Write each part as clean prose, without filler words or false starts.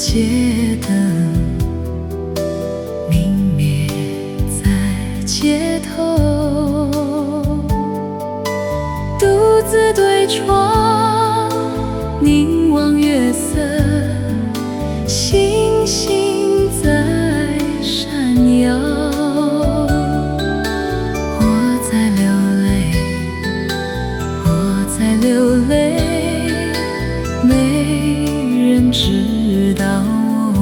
街灯明灭在街头，独自对窗凝望月色，星星在闪耀。我在流泪，我在流泪，没人知道我。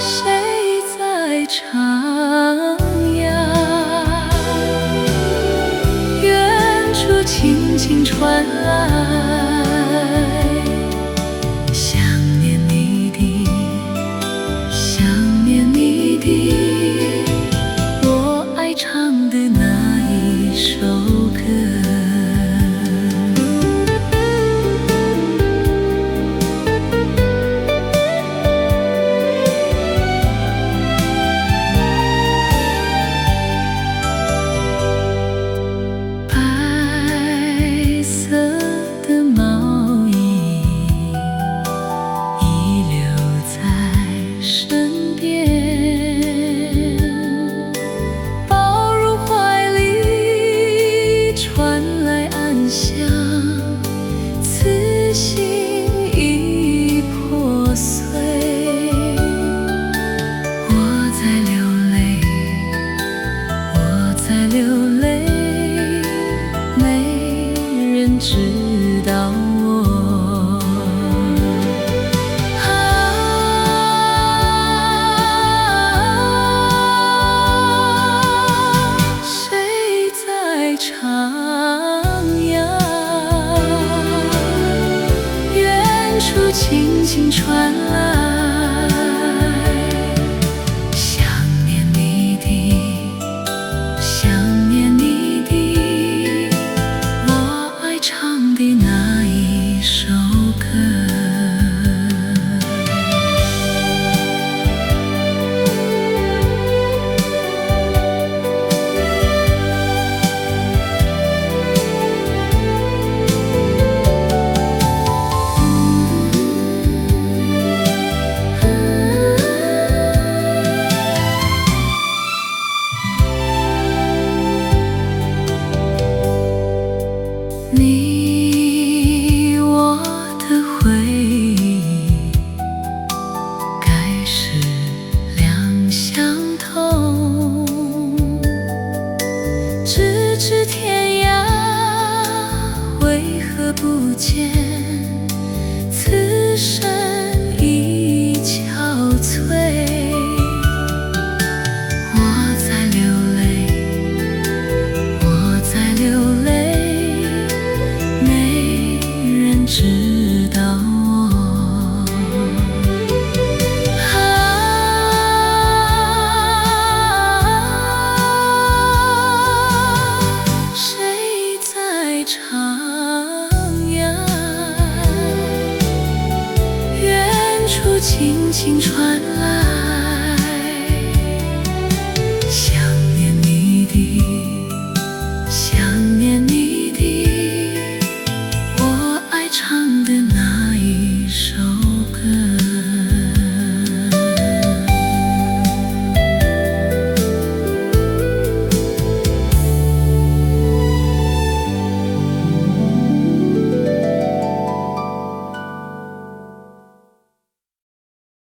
谁在徜徉？远处轻轻传来想念你的，想念你的，我爱唱的那一首歌。白色的毛衣遗留在身边，抱入怀里传来暗香，此心已破碎。我在流泪，我在流泪，没人知道我。谁在徜徉？远处轻轻传来想念你的，想念你的，我爱唱的那一首歌。你我的回忆该是两相同，咫尺天涯为何不见此生已憔悴。我在流泪，我在流泪，没人知道我。谁在徜徉？远处轻轻传来